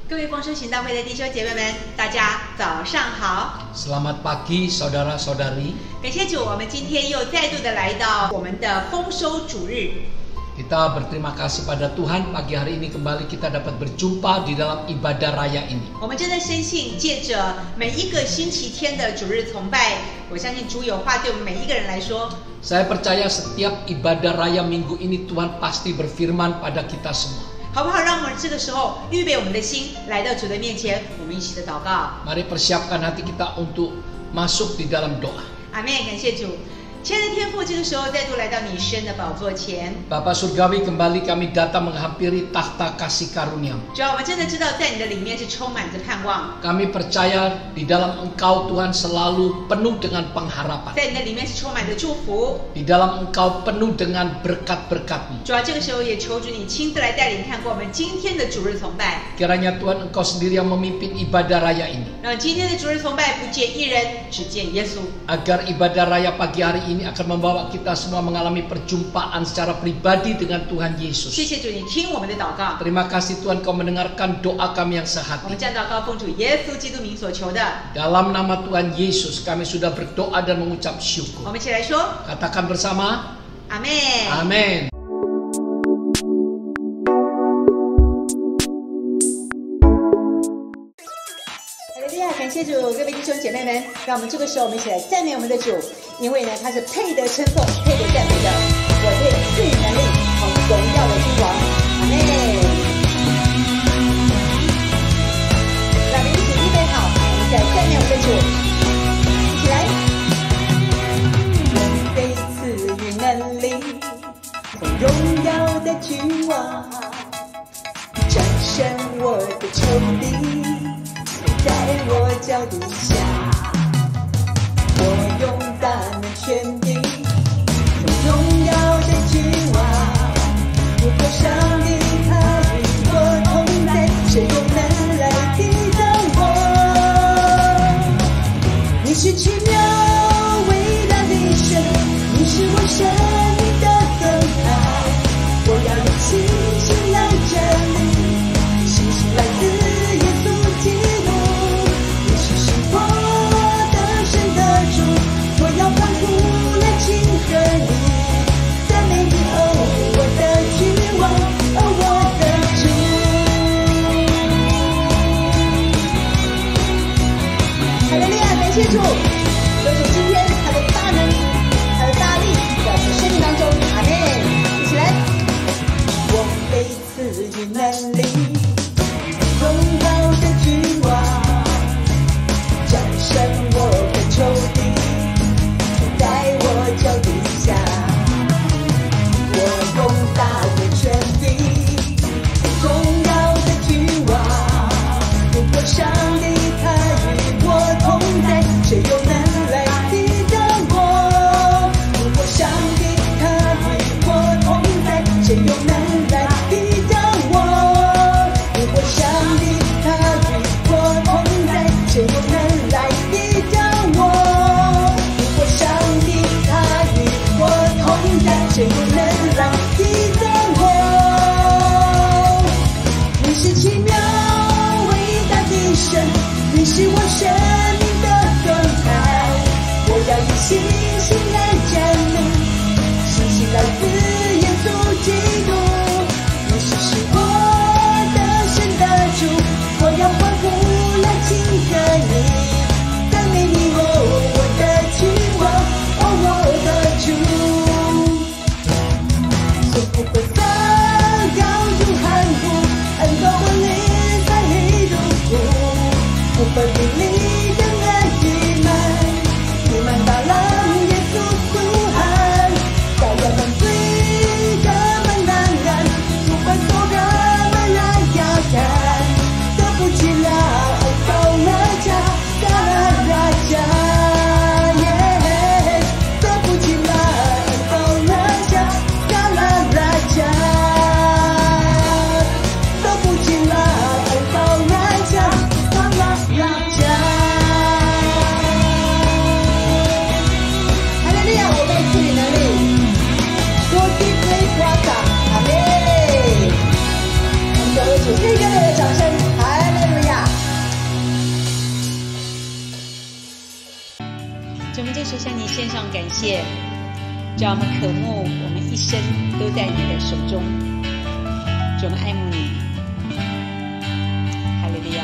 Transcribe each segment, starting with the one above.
各位丰收行道会的弟兄姐妹们，大家早上好。Selamat pagi, saudara-saudari. 感谢主，我们今天又再度的来到我们的丰收主日。Kita berterima kasih pada Tuhan, pagi hari ini kembali kita dapat berjumpa di dalam ibadah raya ini. 我们真的深信，借着每一个星期天的主日崇拜，我相信主有话对我们每一个人来说。Saya percaya setiap ibadah raya minggu ini Tuhan pasti berfirman pada kita semua. 好不好？让我们这个时候预备我们的心，来到主的面前，我们一起的祷告。Mari persiapkan hati kita untuk masuk di dalam doa. 阿们，感谢主。亲爱的天父，这个时候再度来到你神的宝座前。Bapa Surgawi, kembali kami datang menghampiri tahta kasih karunia. 主要我们真的知道，在你的里面是充满着盼望。Kami percaya di dalam Engkau Tuhan selalu penuh dengan pengharapan. 在你的里面是充满着祝福。Di dalam Engkau penuh dengan berkat-berkat-Mu. 主要这个时候也求主你亲自来带领看过我们今天的主日崇拜。Kiranya Tuhan Engkau sendiri yang memimpin ibadah raya ini. 让今天的主日崇拜不见一人，只见耶稣。Agar ibadah raya pagi hari ini akan membawa kita semua mengalami perjumpaan secara pribadi dengan Tuhan Yesus. 谢谢主，你听我们的祷告。 Terima kasih Tuhan Kau mendengarkan doa kami yang 我 sehati. 们将祷告奉主耶稣基督名所求的。 Dalam nama Tuhan Yesus kami sudah berdoa dan mengucap 我 syukur. 们一起来说 Katakan bersama, 阿门。 Amin. 哈利路亚，感谢主，各位弟兄姐妹们，让我们这个时候我们一起来赞美我们的主，因为呢他是配得称颂、配得赞美的。我对赐予能力和荣耀的君王，阿门。让我们一起预备好，我们再赞美我们的主，一起来。我被赐予能力和荣耀的君王，战胜我的仇敌。 在我脚底下，我用大能权柄，荣耀的君王。如果上帝他与我同在，谁又能来抵挡我？你是奇妙伟大的神，你是我生命的灯台，我要用信心来站立，信心来自耶稣基督。 我要欢呼来敬贺你，赞美你，哦，我的君王，哦，我的主。哈利路亚，感谢主，有主今天他的大能，他的大力在我们生命当中，阿们。一起来，我被赐予能力，荣耀的君王，战胜我的仇敌。 在我脚底下，我用大的权柄，荣耀的君王。如果上帝他与我同在，谁又能来抵挡我？如果上帝他与我同在，谁又能来抵挡我？如果上帝他与我同在，谁又能来抵挡我？ 谁又能来抵挡我？你是奇妙伟大的神，你是我生命的灯台。我要以信心来站立，信心来自耶稣基督。你是我的神的主，我要欢呼来敬贺你，赞美你，哦，我的君王，哦，我的主。 不会放高如寒湖，恩高万里在你入库，不分比例的爱溢满大浪，耶稣呼喊，高要万岁的门难安，不管所干嘛来压干，得不起了恩高拉加，嘎拉拉加，耶，得不起了恩高拉加。 都不进来，到来家，到来家。哈利路亚，我被赐予能力，多地推夸大，阿门。我们各位主，给各位的掌声，哈利说向你献上感谢，主啊，我们渴慕我们一生都在你的手中，主，我们爱慕你，哈利路亚。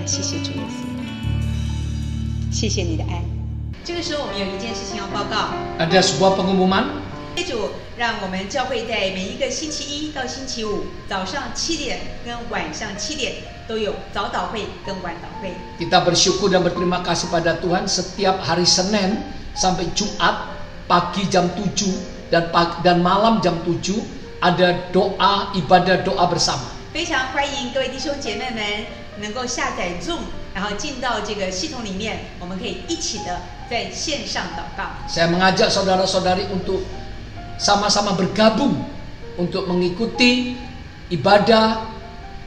谢谢主耶稣，谢谢你的爱。这个时候我们有一件事情要报告。Ada sebuah pengumuman. 主让我们教会在每一个星期一到星期五早上7点跟晚上7点都有早祷会跟晚祷会。Kita bersyukur dan berterima kasih pada Tuhan setiap hari Senin sampai Jumat pagi jam 7 dan malam jam 7 ada doa ibadah doa bersama. 非常欢迎各位弟兄姐妹们能够下载 Zoom， 然后进到这个系统里面，我们可以一起的在线上祷告。Saya mengajak saudara-saudari untuk sama-sama bergabung untuk mengikuti ibadah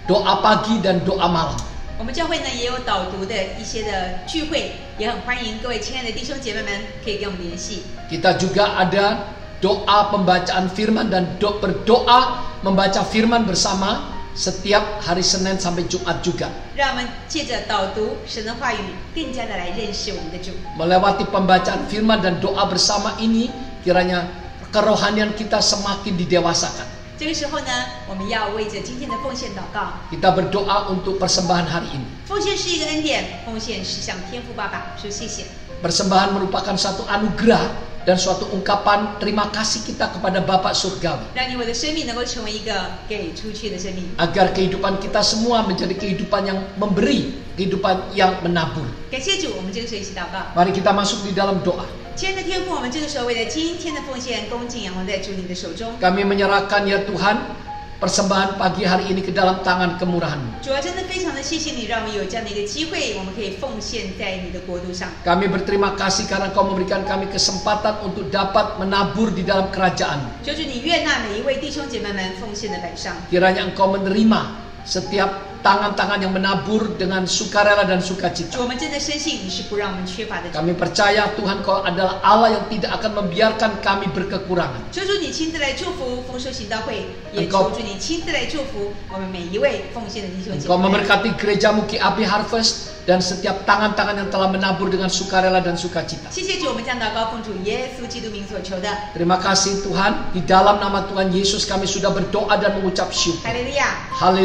doa pagi dan doa malam. 我们教会呢也有导读的一些的聚会，也很欢迎各位亲爱的弟兄姐妹们可以跟我们联系。Kita juga ada doa pembacaan firman dan berdoa membaca firman bersama setiap hari Senin sampai Jumat juga. 让我们借着导读神的话语，更加的来认识我们的主。Melewati pembacaan firman dan doa bersama ini, kiranya kerohanian kita semakin didewasakan. 这个时候呢，我们要为着今天的奉献祷告。 Kita berdoa untuk persembahan hari ini. 奉献是一个恩典，奉献是向天父爸爸说谢谢。 Persembahan merupakan satu anugerah dan suatu ungkapan terima kasih kita kepada Bapa Surgawi. 让你我的生命能够成为一个给出去的生命， Agar kehidupan kita semua menjadi kehidupan yang memberi, kehidupan yang menabur. 感谢主，我们这个时候一起祷告。 Mari kita masuk di dalam doa. 亲爱的天父，我们这个时候为了今天的奉献，恭敬仰望在主你的手中。 Kami menyerahkan ya Tuhan persembahan pagi hari ini ke dalam tangan kemurahan-Mu. 主要真的非常的谢谢你，让我们有这样的一个机会，我们可以奉献在你的国度上。 Kami berterima kasih karena Kau memberikan kami kesempatan untuk dapat menabur di dalam kerajaan-Mu. 求主你悦纳每一位弟兄姐妹们奉献的摆上。 Kiranya Engkau menerima setiap tangan-tangan yang menabur dengan sukarela dan 主， sukacita. 我们真的深信你是不让我们缺乏的主。 Kami percaya Tuhan Kau adalah Allah yang tidak akan membiarkan kami berkekurangan. 求主你亲自来祝福丰收行道会，也 Engkau- 求主你亲自来祝福我们每一位奉献的弟兄姐 Engkau 妹们。 memberkati gereja-Mu QAP Harvest dan setiap tangan-tangan yang telah menabur dengan sukarela dan sukacita. 谢谢主，我们将祷告奉主耶稣基督名所求的。 Terima kasih Tuhan, di dalam nama Tuhan Yesus kami sudah berdoa dan mengucap syukur. 哈利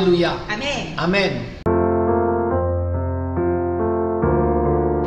路亚， Haleluya. 阿门。 Amin.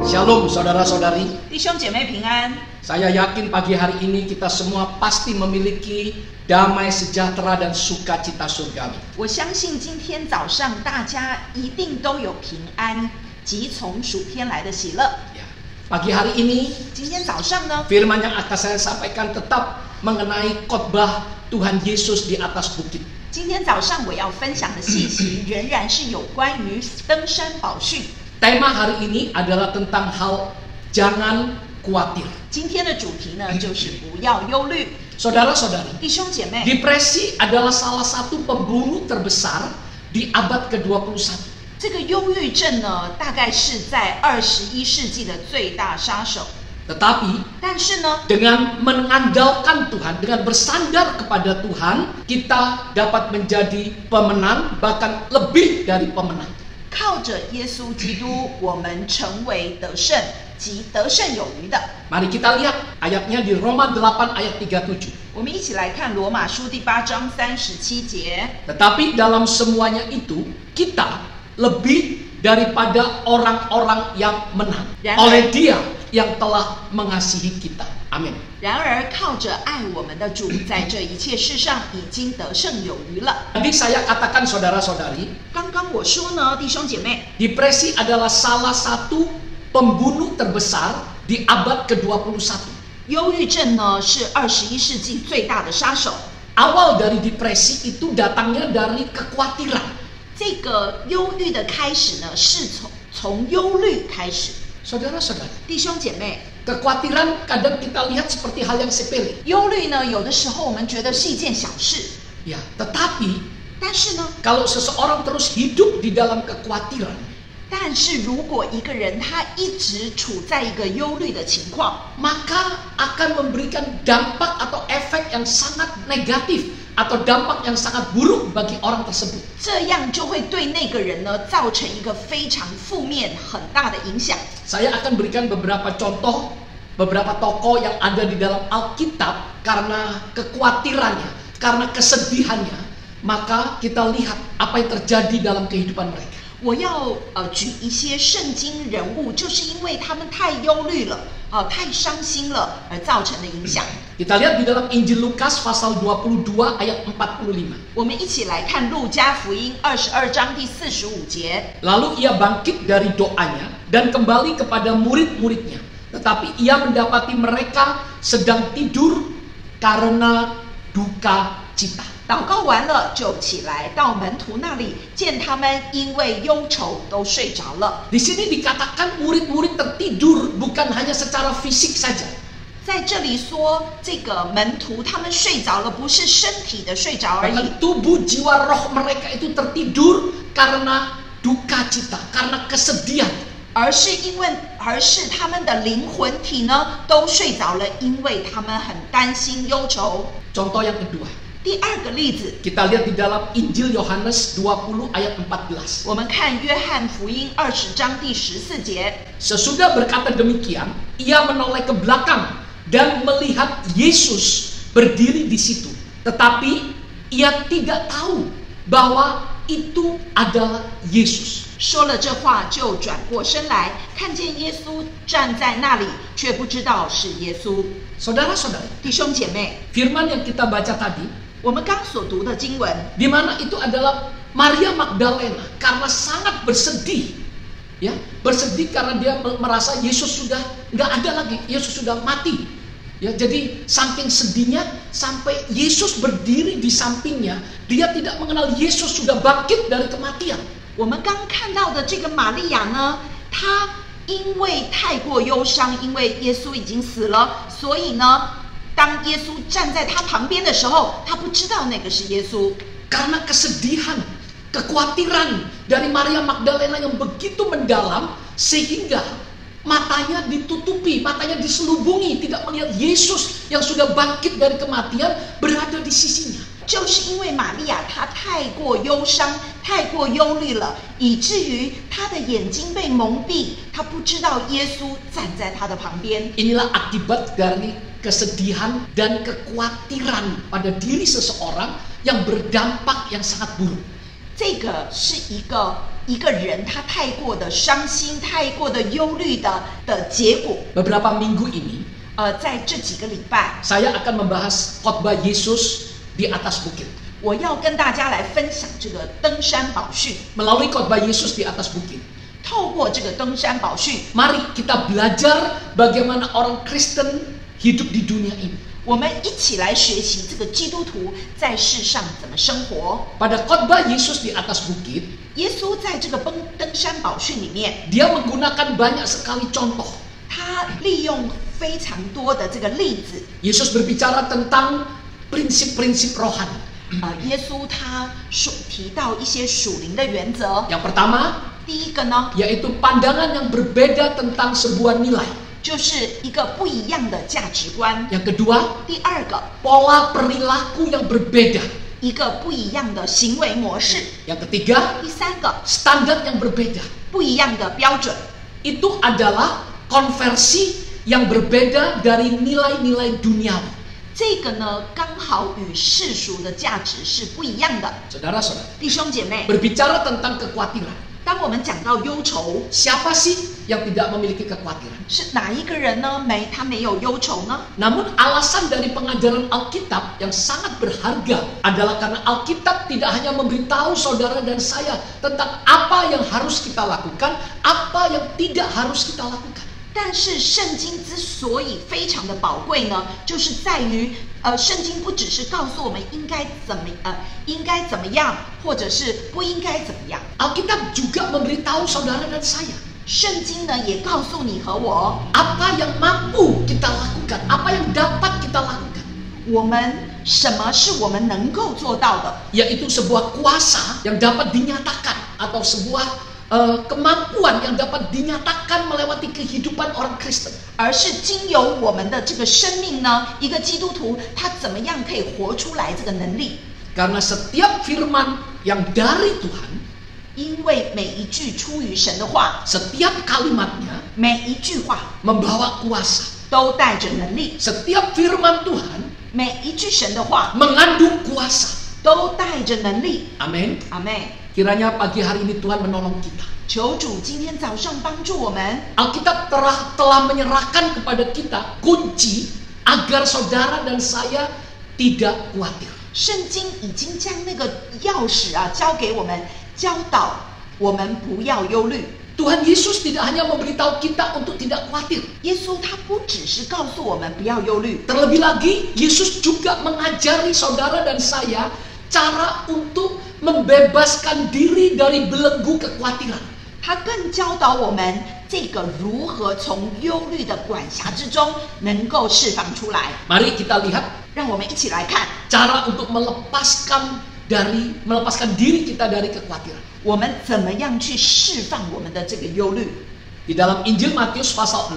Shalom saudara-saudari. 弟兄姐妹平安。 Saya yakin pagi hari ini kita semua pasti memiliki damai sejahtera dan sukacita surgawi. 我相信今天早上大家一定都有平安及从属天来的喜乐。 Ya. Pagi hari ini 今天早上呢， firman yang akan saya sampaikan tetap mengenai khotbah Tuhan Yesus di atas bukit. 今天早上我要分享的信息仍然是有关于登山宝训。 Tema hari ini adalah tentang hal jangan khawatir. 今天的主题呢，就是不要忧虑。 Saudara-saudari, 弟兄姐妹， depresi adalah salah satu pembunuh terbesar di abad ke-21. 这个忧郁症呢，大概是在21世纪的最大杀手。 Tetapi 但是呢， dengan mengandalkan Tuhan, dengan bersandar kepada Tuhan, kita dapat menjadi pemenang, bahkan lebih dari pemenang. 靠着耶稣基督，我们成为得胜及得胜有余的。 Mari kita lihat ayatnya di Roma 8 ayat 37. 我们一起来看罗马书第8章37节。 Tetapi dalam semuanya itu, kita lebih daripada orang-orang yang menang oleh Dia yang telah mengasihi kita. Amin. 然而靠着爱我们的主，在这一切事上已经得胜有余了。 Jadi saya katakan saudara-saudari, 刚刚我说呢，弟兄姐妹， depresi adalah salah satu pembunuh terbesar di abad ke-21. 忧郁症呢是21世纪最大的杀手。 Awal dari depresi itu datangnya dari kekhawatiran. 这个忧郁的开始呢，是从忧虑开始。 Saudara-saudari, 弟兄姐妹， kekhawatiran kadang kita lihat seperti hal yang sepele. 忧虑呢，有的时候我们觉得是一件小事， Ya, tetapi 但是呢， kalau seseorang terus hidup di dalam kekhawatiran, 但是如果一个人他一直处在一个忧虑的情况， maka akan memberikan dampak atau efek yang sangat negatif atau dampak yang sangat buruk bagi orang tersebut. 这样就会对那个人呢造成一个非常负面、很大的影响。 Saya akan berikan beberapa contoh, beberapa tokoh yang ada di dalam Alkitab karena kekhawatirannya, karena kesedihannya, maka kita lihat apa yang terjadi dalam kehidupan mereka. 我要举一些圣经人物，就是因为他们太忧虑了，太伤心了而造成的影响。 Kita lihat di dalam Injil Lukas pasal 22 ayat 45. 我们一起来看路加福音22章第45节。 Lalu ia bangkit dari doanya dan kembali kepada murid-muridnya. Tetapi ia mendapati mereka sedang tidur karena duka cita. 祷告完了，就起来到门徒那里，见他们因为忧愁都睡着了。 Di sini dikatakan murid-murid tertidur bukan hanya secara fisik saja. 在这里说，这个门徒他们睡着了，不是身体的睡着而已， Bahkan tubuh jiwa roh mereka itu tertidur karena duka cita, karena kesedihan. 而是他们的灵魂体呢都睡着了，因为他们很担心忧愁。 Contoh yang kedua, 第二个例子， kita lihat di dalam Injil Yohanes 20 ayat 14. 我们看约翰福音20章第14节。 Sesudah berkata demikian, ia menoleh ke belakang dan melihat Yesus berdiri di situ. Tetapi ia tidak tahu bahwa itu adalah Yesus. 说了这话就转过身来，看见耶稣站在那里，却不知道是耶稣。 Saudara-saudari, 弟兄姐妹， firman yang kita baca tadi, 我们刚所读的经文， di mana itu adalah Maria Magdalena karena sangat bersedih, ya, bersedih karena dia merasa Yesus sudah nggak ada lagi, Yesus sudah mati, ya. Jadi saking sedihnya sampai Yesus berdiri di sampingnya, dia tidak mengenal Yesus sudah bangkit dari kematian. 我们刚看到的这个玛利亚呢，她因为太过忧伤，因为耶稣已经死了，所以呢，当耶稣站在她旁边的时候，她不知道那个是耶稣。 Karena kesedihan, kekhawatiran dari Maria Magdalena yang begitu mendalam sehingga matanya ditutupi, matanya diselubungi, tidak melihat Yesus yang sudah bangkit dari kematian berada di sisinya. 就是因为玛利亚她太过忧伤、太过忧虑了，以至于她的眼睛被蒙蔽，她不知道耶稣站在她的旁边。 Inilah akibat dari kesedihan dan kekhawatiran pada diri seseorang yang berdampak yang sangat buruk. 这个是一个人他太过的伤心、太过的忧虑的结果。 Beberapa minggu ini 在这几个礼拜， saya akan membahas khotbah Yesus di atas bukit. 我要跟大家来分享这个登山宝训。 Melalui khotbah Yesus di atas bukit, 透过这个登山宝训， mari kita belajar bagaimana orang Kristen hidup di dunia ini. 我们一起来学习这个基督徒在世上怎么生活。 Pada khotbah Yesus di atas bukit, 耶稣在这个登山宝训里面， dia menggunakan banyak sekali contoh. 他利用非常多的这个例子。 Yesus berbicara tentang prinsip-prinsip rohani. 耶稣他提到一些属灵的原则。 Yang pertama, 第一个呢， yaitu pandangan yang berbeda tentang sebuah nilai. 就是一个不一样的价值观。 Yang kedua, 第二个， pola perilaku yang berbeda. 一个不一样的行为模式。 Yang ketiga, 第三个， standar yang berbeda. 不一样的标准。 Itu adalah konversi yang berbeda dari nilai-nilai duniawi. 这个呢，刚好与世俗的价值是不一样的。 Saudara-saudara, 弟兄姐妹， berbicara tentang kekhawatiran. 当我们讲到忧愁， Siapa sih yang tidak memiliki kekhawatiran? 是哪一个人呢？他没有忧愁呢？ Namun alasan dari pengajaran Alkitab yang sangat berharga adalah karena Alkitab tidak hanya memberitahu saudara dan saya tentang apa yang harus kita lakukan, apa yang tidak harus kita lakukan. 但是圣经之所以非常的宝贵呢，就是在于圣经不只是告诉我们应该怎么样，或者是不应该怎么样。 Alkitab juga memberitahu saudara dan saya 圣经呢也告诉你和我， apa yang mampu kita lakukan, apa yang dapat kita lakukan. 我们什么是我们能够做到的， Yaitu sebuah kuasa yang dapat dinyatakan atau sebuah kemampuan yang dapat dinyatakan melewati kehidupan orang Kristen. 而是经由我们的这个生命呢，一个基督徒他怎么样可以活出来这个能力？ Karena setiap firman yang dari Tuhan, 因为每一句出于神的话， setiap kalimatnya 每一句话 membawa kuasa. 都带着能力， Setiap firman Tuhan 每一句神的话 mengandung kuasa. 都带着能力。 Amin. 阿妹， Kiranya pagi hari ini Tuhan menolong kita. 求主今天早上帮助我们。 Alkitab telah menyerahkan kepada kita kunci agar saudara dan saya tidak khawatir. 圣经已经将那个钥匙交给我们，教导我们不要忧虑。 Tuhan Yesus tidak hanya memberitahu kita untuk tidak khawatir. 耶稣他不只是告诉我们不要忧虑， Terlebih lagi, Yesus juga mengajari saudara dan saya cara untuk membebaskan diri dari belenggu kekhawatiran. 他更教导我们这个如何从忧虑的管辖之中能够释放出来。 Mari kita lihat 让我们一起来看， cara untuk melepaskan diri kita dari kekhawatiran. 我们怎么样去释放我们的这个忧虑。 Di dalam Injil Matius pasal 6,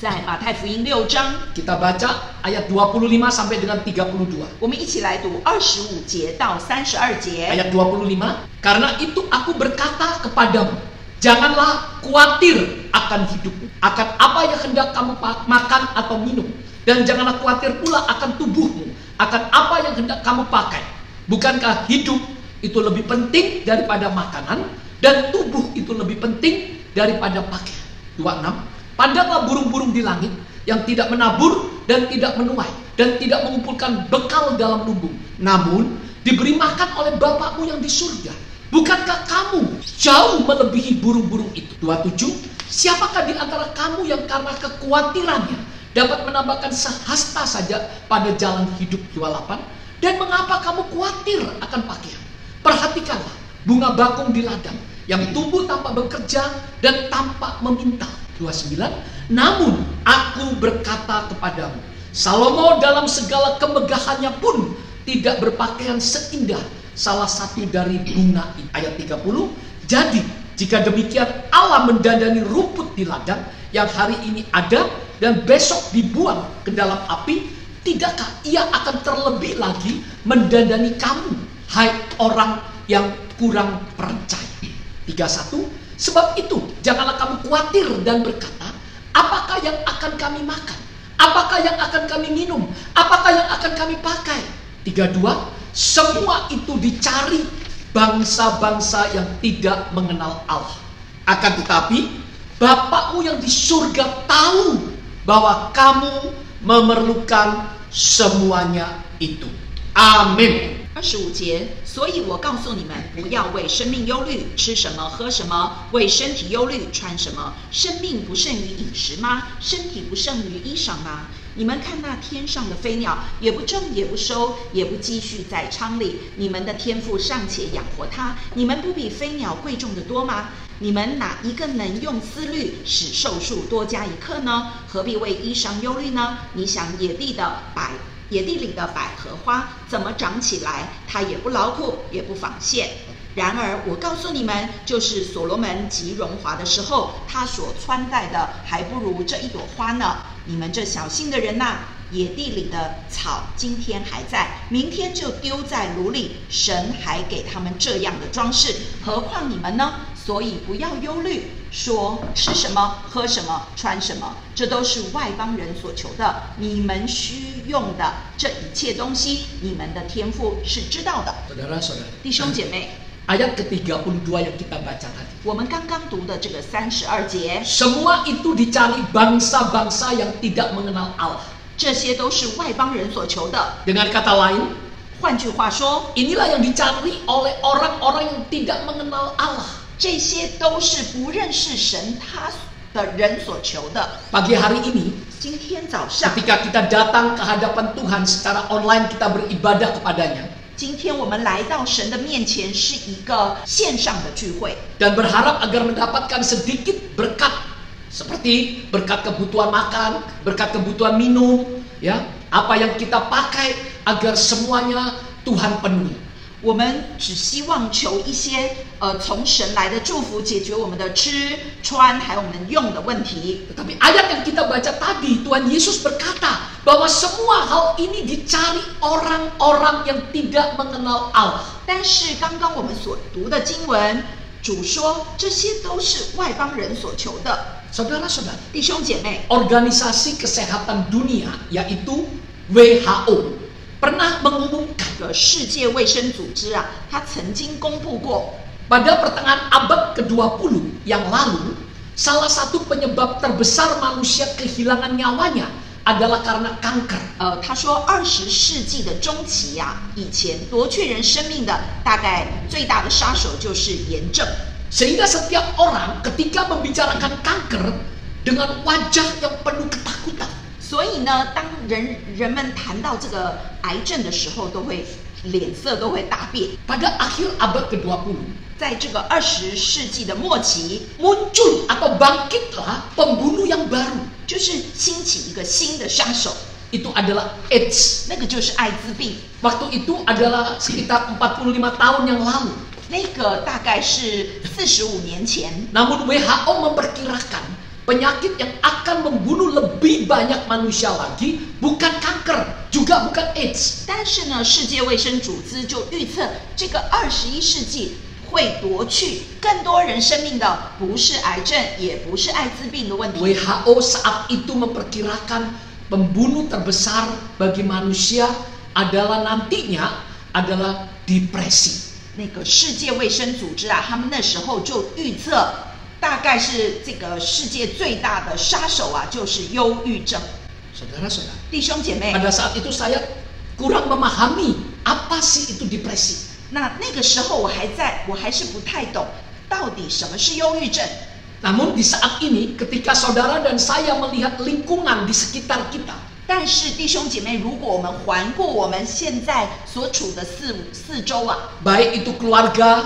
在马太福音6章， kita baca ayat 25 sampai dengan 32. 我们一起来读25节到32节。 Ayat 25, karena itu aku berkata kepadamu, janganlah khawatir akan hidupmu, akan apa yang hendak kamu makan atau minum, dan janganlah khawatir pula akan tubuhmu, akan apa yang hendak kamu pakai. Bukankah hidup itu lebih penting daripada makanan, dan tubuh itu lebih penting daripada pakaian. 26. Pandanglah burung-burung di langit yang tidak menabur dan tidak menuai dan tidak mengumpulkan bekal dalam lumbung, namun diberi makan oleh Bapakmu yang di surga. Bukankah kamu jauh melebihi burung-burung itu? 27. Siapakah di antara kamu yang karena kekhawatirannya dapat menambahkan sehasta saja pada jalan hidup? 28. Dan mengapa kamu khawatir akan pakaian? Perhatikanlah bunga bakung di ladang yang tumbuh tanpa bekerja dan tanpa meminta. 29. Namun aku berkata kepadamu, Salomo dalam segala kemegahannya pun tidak berpakaian seindah salah satu dari bunga ini. Ayat 30. Jadi jika demikian Allah mendandani rumput di ladang yang hari ini ada dan besok dibuang ke dalam api, tidakkah ia akan terlebih lagi mendandani kamu, hai orang yang kurang percaya? 31. Sebab itu janganlah kamu khawatir dan berkata, apakah yang akan kami makan? Apakah yang akan kami minum? Apakah yang akan kami pakai? 32. Semua itu dicari bangsa-bangsa yang tidak mengenal Allah. Akan tetapi Bapakmu yang di surga tahu bahwa kamu memerlukan semuanya itu. Amin. 25节，所以我告诉你们，不要为生命忧虑，吃什么喝什么；为身体忧虑，穿什么。生命不胜于饮食吗？身体不胜于衣裳吗？你们看那天上的飞鸟，也不种也不收，也不积蓄在仓里，你们的天父尚且养活它，你们不比飞鸟贵重的多吗？你们哪一个能用思虑使寿数多加一刻呢？何必为衣裳忧虑呢？你想野地里的百合花怎么长起来？它也不劳苦，也不纺线。然而我告诉你们，就是所罗门极荣华的时候，他所穿戴的还不如这一朵花呢。你们这小信的人呐，野地里的草今天还在，明天就丢在炉里，神还给他们这样的装饰，何况你们呢？所以不要忧虑，说吃什么、喝什么、穿什么，这都是外邦人所求的。你们需用的这一切东西，你们的天父是知道的。 Saudara-saudara, 弟兄姐妹， ayat ke-32 yang kita baca tadi. 我们刚刚读的这个32节， Semua itu dicari bangsa-bangsa yang tidak mengenal Allah. 这些都是外邦人所求的。 Dengan kata lain, 换句话说， inilah yang dicari oleh orang-orang yang tidak mengenal Allah. 这些都是不认识神他的人所求的。 Pagi hari ini, 今天早上， ketika kita datang ke hadapan Tuhan secara online, kita beribadah kepadanya 今天我们来到神的面前，是一个线上的聚会， dan berharap agar mendapatkan sedikit berkat, seperti berkat kebutuhan makan, berkat kebutuhan minum, ya, apa yang kita pakai agar semuanya Tuhan penuhi. 我们只希望求一些从神来的祝福，解决我们的吃穿还有我们用的问题。 Tetapi ayat yang kita baca tadi, Tuhan Yesus berkata bahwa semua hal ini dicari orang-orang yang tidak mengenal Allah. 但是刚刚我们所读的经文，主说这些都是外邦人所求的。 Saudara-saudara, 弟兄姐妹， Organisasi Kesehatan Dunia yaitu WHO pernah mengumumkan 世界卫生组织啊，它曾经公布过， pada pertengahan abad ke-20 yang lalu, salah satu penyebab terbesar manusia kehilangan nyawanya adalah karena kanker. 他说20世纪的中期呀，以前夺去人生命的大概最大的杀手就是炎症。 Sehingga setiap orang ketika membicarakan kanker dengan wajah yang penuh ketakutan. 所以呢，当人们谈到这个癌症的时候，脸色都会大变。 Pada akhir abad ke-20, 在这个20世纪的末期， muncul atau bangkitlah pembunuh yang baru. 就是兴起一个新的杀手， Itu adalah AIDS. 那个就是艾滋病。 Waktu itu adalah sekitar 45 tahun yang lalu. 那个大概是45年前， Namun WHO memperkirakan penyakit yang akan membunuh lebih banyak manusia lagi bukan kanker, juga bukan AIDS. 但是呢，世界卫生组织就预测，这个21世纪会夺去更多人生命的，不是癌症，也不是艾滋病的问题。 WHO saat itu memperkirakan pembunuh terbesar bagi manusia adalah nantinya adalah depresi. 那个世界卫生组织啊，他们那时候就预测，大概是这个世界最大的杀手啊，就是忧郁症。 Saudara-saudara, 弟兄姐妹， pada saat itu saya kurang memahami apa sih itu depresi. 那个时候我还是不太懂到底什么是忧郁症。 Namun di saat ini ketika saudara dan saya melihat lingkungan di sekitar kita, 但是弟兄姐妹，如果我们环顾我们现在所处的四周啊， baik itu keluarga,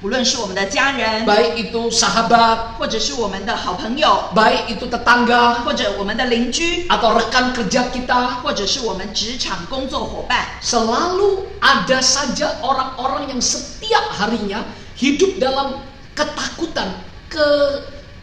无论是我们的家人， baik itu sahabat, 或者是我们的好朋友， baik itu tetangga 或者我们的邻居， atau rekan kerja kita, 或者是我们职场工作伙伴， selalu ada saja orang-orang yang setiap harinya hidup dalam ketakutan,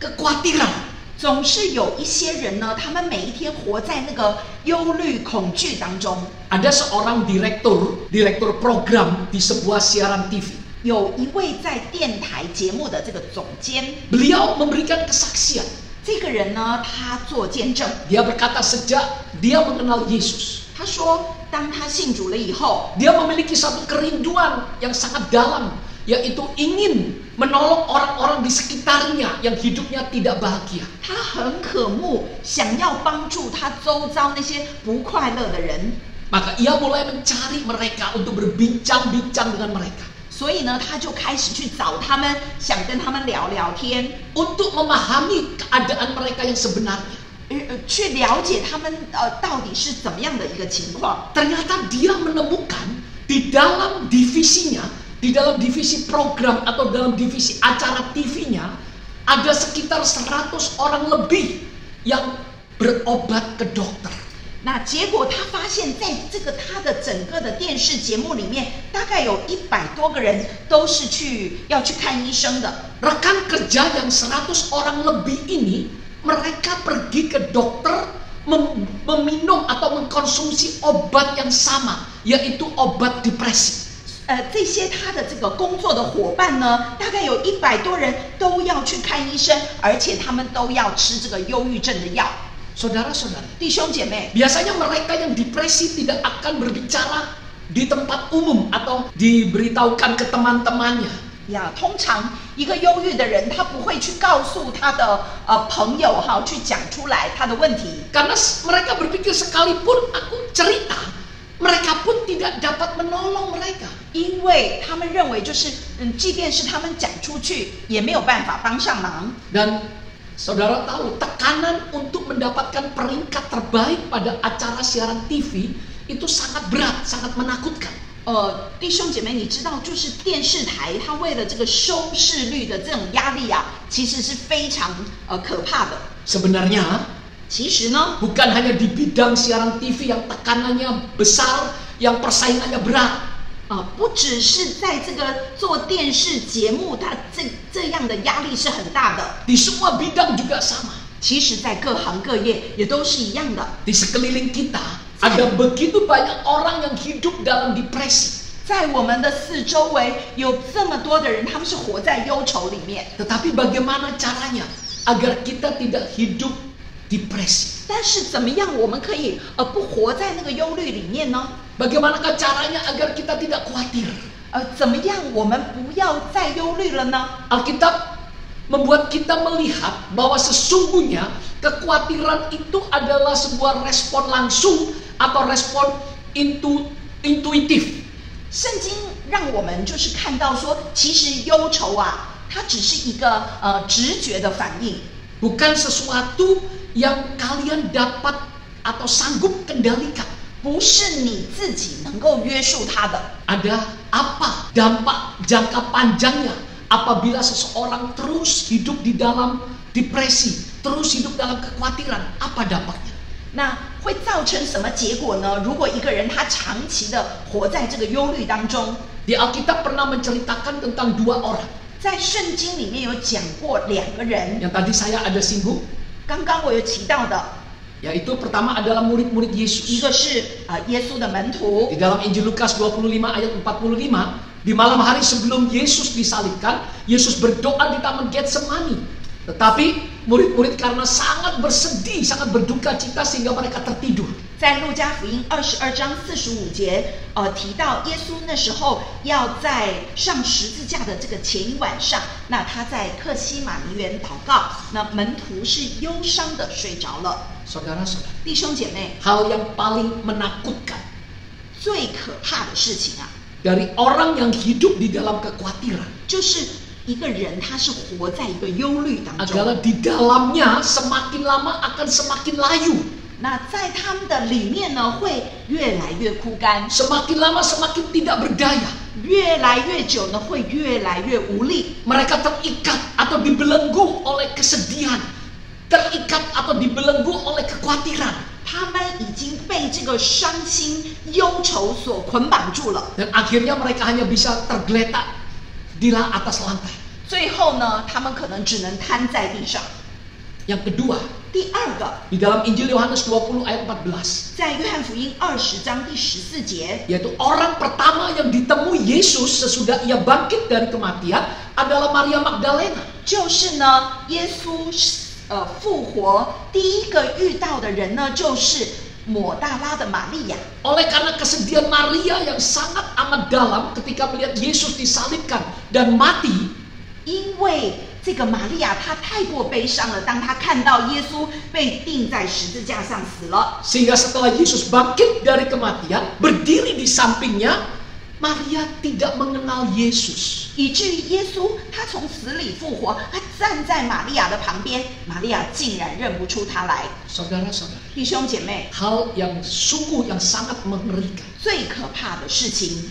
kekhawatiran. 总是有一些人呢，他们每一天活在那个忧虑、恐惧当中。 Ada seorang direktur program di sebuah siaran TV. 有一位在电台节目的这个总监， Beliau memberikan kesaksian. 这个人呢，他做见证， Dia berkata sejak dia mengenal Yesus, 他说，当他信主了以后， dia memiliki satu kerinduan yang sangat dalam, yaitu ingin menolong orang-orang di sekitarnya yang hidupnya tidak bahagia. 他很渴慕，想要帮助他周遭那些不快乐的人， Maka ia mulai mencari mereka untuk berbincang-bincang dengan mereka, 所以呢，他就开始去找他们，想跟他们聊聊天， untuk memahami keadaan mereka yang sebenarnya. 去了解他们到底是怎么样的一个情况。 Ternyata dia menemukan di dalam divisinya, di dalam divisi program atau dalam divisi acara TV-nya, ada sekitar 100 orang lebih yang berobat ke dokter. 那结果他发现，在这个他的整个的电视节目里面，大概有100多个人都是要去看医生的。 Rekan kerja yang 100 orang lebih ini, mereka pergi ke dokter meminum atau mengkonsumsi obat yang sama, yaitu obat depresi. 这些他的这个工作的伙伴呢，大概有100多人都要去看医生，而且他们都要吃这个忧郁症的药。 Saudara-saudari, 弟兄姐妹， biasanya mereka yang depresi tidak akan berbicara di tempat umum atau diberitahukan ke teman-temannya. 呀，通常一个忧郁的人，他不会去告诉他的朋友哈，去讲出来他的问题， Karena mereka berpikir sekalipun aku cerita, mereka pun tidak dapat menolong mereka. 因为他们认为就是即便是他们讲出去，也没有办法帮上忙。 Dan saudara tahu, tekanan untuk mendapatkan peringkat terbaik pada acara siaran TV itu sangat berat, sangat menakutkan. 弟兄姐妹，你知道，就是电视台它为了这个收视率的这种压力啊，其实是非常可怕的。 Sebenarnya 其实呢， bukan hanya di bidang siaran TV yang tekanannya besar, yang persaingannya berat. 不只是在这个做电视节目，它这样的压力是很大的。 Di semua bidang juga sama. 其实，在各行各业也都是一样的。 Di sekeliling kita ada begitu banyak orang yang hidup dalam depresi. 在我们的四周围有这么多的人，他们是活在忧愁里面。 Tetapi bagaimana caranya agar kita tidak hidup depresi? 但是怎么样我们可以不活在那个忧虑里面呢？ Bagaimanakah caranya agar kita tidak khawatir? 怎么样我们不要再忧虑了呢？ Alkitab membuat kita melihat bahwa sesungguhnya kekhawatiran itu adalah sebuah respon langsung atau respon intuitif. 圣经让我们就是看到说，其实忧愁啊，它只是一个直觉的反应， Bukan sesuatu yang kalian dapat atau sanggup kendalikan. 不是你自己能够约束它的。 Ada apa dampak jangka panjangnya apabila seseorang terus hidup di dalam depresi, terus hidup dalam kekhawatiran? Apa dampaknya? 那会造成什么结果呢？如果一个人他长期的活在这个忧虑当中， Di Alkitab pernah menceritakan tentang 2 orang. 在圣经里面有讲过2个人， Yang tadi saya ada singgung, 刚刚我有提到的， yaitu pertama adalah murid-murid 一 Yesus. 个是耶稣的门徒 Di，dalam Injil Lukas 25 ayat 45, di malam hari sebelum Yesus disalibkan, Yesus berdoa di Taman Getsemani. Tetapi murid-murid karena sangat bersedih, sangat berduka cita sehingga mereka tertidur. 在路加福音22章45节，提到耶稣那时候要在上十字架的这个前一晚上，那他在客西马尼园祷告，那门徒是忧伤的睡着了。Saudara-saudara, 弟兄姐妹， hal yang paling menakutkan 最可怕的事情啊， dari orang yang hidup di dalam kekhawatiran 就是一个人他是活在一个忧虑当中， adalah di dalamnya semakin lama akan semakin layu, 那在他们的里面呢，会越来越枯干， semakin lama semakin tidak berdaya. 越来越久呢，会越来越无力。 Mereka terikat atau dibelenggu oleh kesedihan, terikat atau dibelenggu oleh kekhawatiran. 他们已经被这个伤心、忧愁所捆绑住了。 Dan akhirnya mereka hanya bisa tergeletak di atas lantai. 最后呢，他们可能只能瘫在地上。 Yang kedua, 第二个， di dalam Injil Yohanes 20 ayat 14, 在约翰福音20章第14节， yaitu orang pertama yang ditemui Yesus sesudah ia bangkit dari kematian adalah Maria Magdalena. 就是呢，耶稣复活第一个遇到的人呢，就是抹大拉的玛利亚。 Oleh karena kesedihan Maria yang sangat amat dalam ketika melihat Yesus disalibkan dan mati, 因为这个玛利亚她太过悲伤了，当她看到耶稣被钉在十字架上死了， sehingga setelah Yesus bangkit dari kematian, berdiri di sampingnya, Maria tidak mengenal Yesus. 以至于耶稣他从死里复活，他站在玛利亚的旁边，玛利亚竟然认不出他来。 Saudara-saudara, 弟兄姐妹， hal yang sungguh yang sangat mengerikan. 最可怕的事情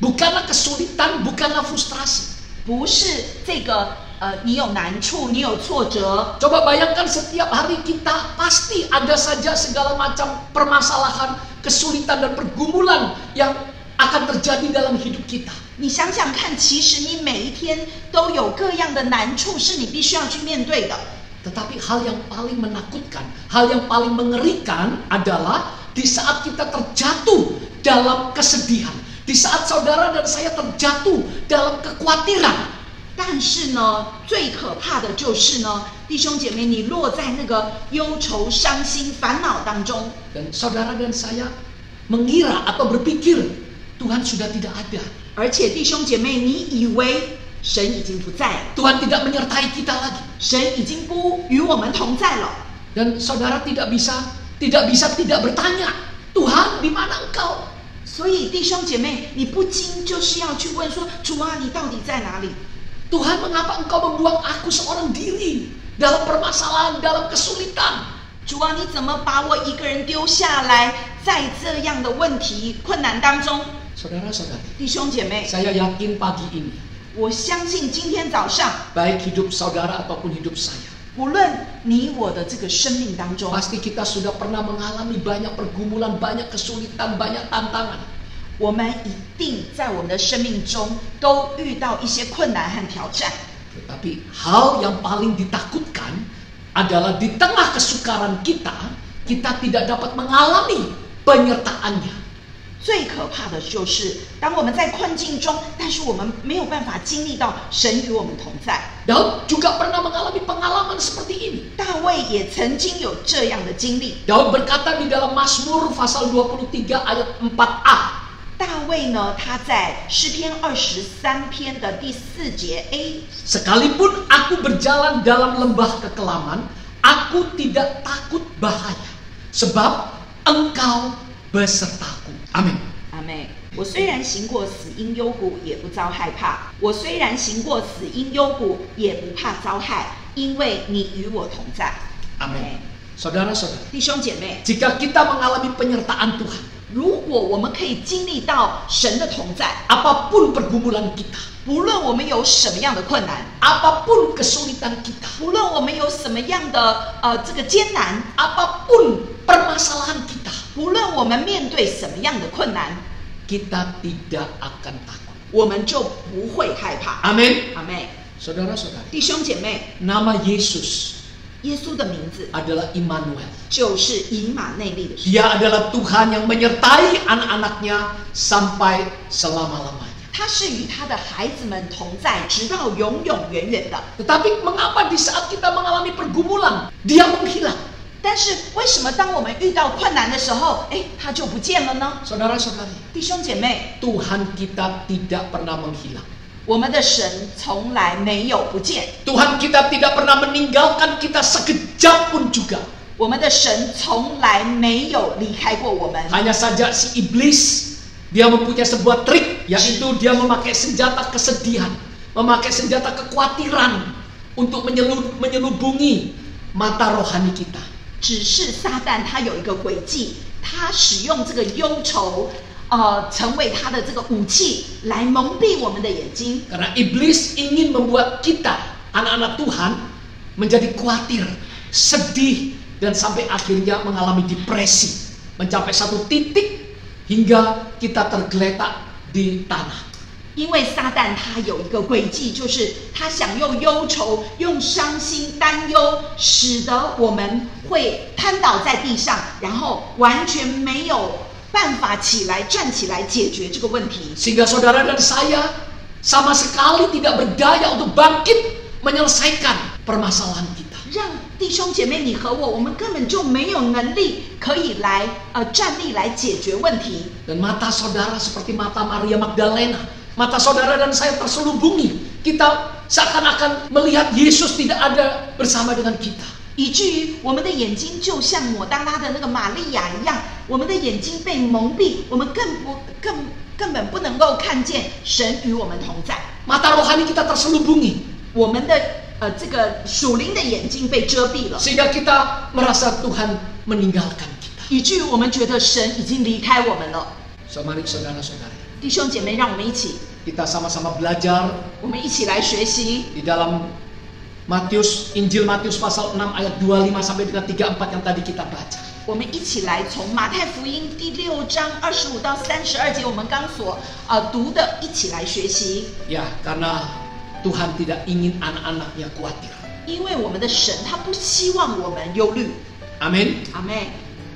Bukanlah kesulitan, bukanlah frustrasi. 不是这个你有难处，你有挫折。 Coba bayangkan setiap hari kita pasti ada saja segala macam permasalahan, kesulitan dan pergumulan yang akan terjadi dalam hidup kita. 你想想看，其实你每一天都有各样的难处是你必须要去面对的。 Tetapi hal yang paling menakutkan, hal yang paling mengerikan adalah di saat kita terjatuh dalam kesedihan, di saat saudara dan saya terjatuh dalam kekhawatiran. 但是呢，最可怕的就是呢，弟兄姐妹，你落在那个忧愁、伤心、烦恼当中， Dan saudara dan saya mengira atau berpikir Tuhan sudah tidak ada. 而且弟兄姐妹，你以为神已经不在了， Tuhan tidak menyertai kita lagi. 神已经不与我们同在了。 Dan saudara tidak bisa tidak bertanya, Tuhan di mana engkau? 所以弟兄姐妹，你不禁就是要去问说：主啊，你到底在哪里？ Tuhan, mengapa engkau membuang aku seorang diri dalam permasalahan, dalam kesulitan? 主啊，你怎么把我一个人丢下来，在这样的问题、困难当中？ Saudara-saudari, 弟兄姐妹， saya yakin pagi ini, 我相信今天早上， baik hidup saudara ataupun hidup saya, 不论你我的这个生命当中， pasti kita sudah pernah mengalami banyak pergumulan, banyak kesulitan, banyak tantangan. 我们一定在我们的生命中都遇到一些困难和挑战。 Tetapi hal yang paling ditakutkan adalah di tengah kesukaran kita, kita tidak dapat mengalami penyertaannya. 最可怕的就是，当我们在困境中，但是我们没有办法经历到神与我们同在。 Daud juga pernah mengalami pengalaman seperti ini. 大卫也曾经有这样的经历。 Daud berkata di dalam Mazmur pasal 23 ayat 4a. 大卫呢，他在诗篇23篇的第4节 A， Sekalipun aku berjalan dalam lembah kekelaman, aku tidak takut bahaya, sebab engkau besertaku. Amin. 阿妹，我虽然行过死荫幽谷，也不遭害怕；我虽然行过死荫幽谷，也不怕遭害，因为你与我同在。 Amin. Saudara-saudara, 弟兄姐妹， jika kita mengalami penyertaan Tuhan, 如果我们可以经历到神的同在， apapun pergumulan kita, 不论我们有什么样的困难， apapun kesulitan kita, 不论我们有什么样的这个艰难， apapun permasalahan kita, 不论我们面对什么样的困难， kita tidak akan takut. 我们就不会害怕。 Amin. 阿妹， Saudara-saudari, 弟兄姐妹， nama Yesus 耶稣的名字 adalah Immanuel. 就是以马内利的神， Dia adalah Tuhan yang menyertai anak-anaknya sampai selama-lamanya. 他是与他的孩子们同在，直到永永远远的。 Tetapi mengapa di saat kita mengalami pergumulan, dia menghilang? 但是为什么当我们遇到困难的时候，它就不见了呢？ Saudara-saudari, 弟兄姐妹， Tuhan kita tidak pernah menghilang. 我们的神从来没有不见， Tuhan kita tidak pernah meninggalkan kita sekejap pun juga. 我们的神从来没有离开过我们。 Hanya saja si iblis, dia mempunyai sebuah trik, yaitu dia memakai senjata kesedihan, memakai senjata kekhawatiran untuk menyelubungi mata rohani kita. 只是撒旦他有一个诡计，他使用这个忧愁，成为他的这个武器，来蒙蔽我们的眼睛。 Karena iblis ingin membuat kita, anak-anak Tuhan, menjadi khawatir, sedih, dan sampai akhirnya mengalami depresi, mencapai satu titik hingga kita tergeletak di tanah. 因为撒旦他有一个诡计，就是他想用忧愁、用伤心、担忧，使得我们会瘫倒在地上，然后完全没有办法站起来解决这个问题。 Sehingga saudara dan saya sama sekali tidak berdaya untuk bangkit menyelesaikan permasalahan kita. 让弟兄姐妹你和我们根本就没有能力可以站立来解决问题。 Dan mata saudara seperti mata Maria Magdalena, mata saudara dan saya terselubungi. Kita seakan-akan melihat Yesus tidak ada bersama dengan kita. 以至于我们的眼睛就像抹大拉的那个玛利亚一样，我们的眼睛被蒙蔽，我们根本不能够看见神与我们同在。 Mata rohani kita terselubungi. 我们的这个属灵的眼睛被遮蔽了， Sehingga kita merasa Tuhan meninggalkan kita. 以至于我们觉得神已经离开我们了。 So mari saudara-saudari, 弟兄姐妹，让我们一起， kita sama-sama belajar 我们一起来学习 di dalam Injil Matius pasal 6 ayat 25 sampai dengan 34 yang tadi kita baca. 我们一起来从马太福音第6章25到32节，我们刚所读的，一起来学习。 Ya, karena Tuhan tidak ingin anak-anaknya khawatir. 因为我们的神他不希望我们忧虑。 Amin. 阿妹，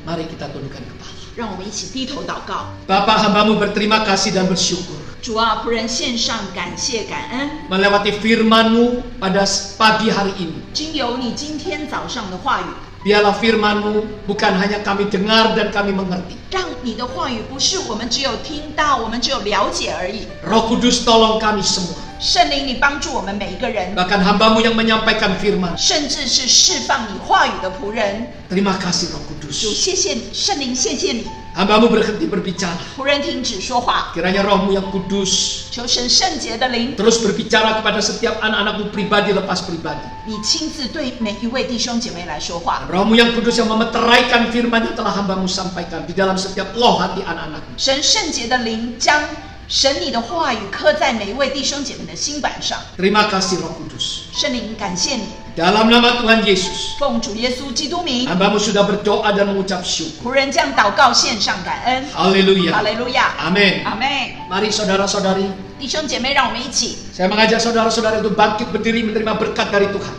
Mari kita tundukkan kepala. 让我们一起低头祷告。 Bapa, hamba-Mu berterima kasih dan bersyukur 主啊，仆人献上感谢感恩， melewati firman-Mu pada pagi hari ini. 经由你今天早上的话语， Biarlah firman-Mu bukan hanya kami dengar dan kami mengerti. 让你的话语不是我们只有听到，我们只有了解而已。 Roh Kudus tolong kami semua. 圣灵，你帮助我们每一个人， Bahkan hamba-Mu yang menyampaikan firman. 甚至是释放你话语的仆人。 Terima kasih Roh 主， Kudus. 谢谢你，圣灵，谢谢你。 Hamba-Mu berhenti berbicara. 仆人停止说话， Kiranya Roh-Mu yang kudus 求神圣洁的灵， terus berbicara kepada setiap anak-anak-Mu pribadi lepas pribadi. 你亲自对每一位弟兄姐妹来说话。 Roh-Mu yang kudus yang memeteraikan firman yang telah hamba-Mu sampaikan di dalam setiap loh hati anak-anak-Mu. 神圣洁的灵将神你的话语刻在每一位弟兄姐妹的心板上。 Terima kasih Roh Kudus. 圣灵，感谢你， Dalam nama Tuhan Yesus, 奉主耶稣基督名， hamba-Mu sudah berdoa dan mengucap syukur. 仆人将祷告献上感恩。 Haleluya. 哈利路亚， Amin. 阿妹， Mari saudara-saudari, 弟兄姐妹，让我们一起。 saya mengajak saudara-saudari untuk bangkit berdiri menerima berkat dari Tuhan.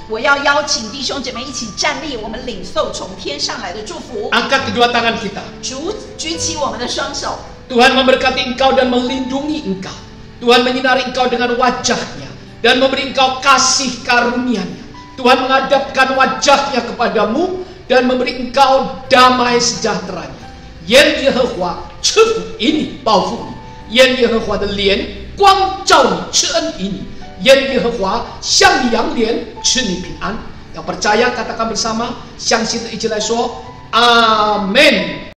我要邀请弟兄姐妹一起站立，我们领受从天上来的祝福。 Angkat kedua tangan kita. 举起我们的双手， Tuhan memberkati engkau dan melindungi engkau. Tuhan menyinari engkau dengan wajahnya dan memberi engkau kasih karunia-Nya. Tuhan menghadapkan wajahnya kepadamu dan memberi engkau damai sejahtera-Nya. 愿耶和华赐福于你，报复你；愿耶和华的脸光照你，赐恩于你；愿耶和华向你扬脸，赐你平安。Yang percaya katakan bersama, 相信的一起来说，阿门。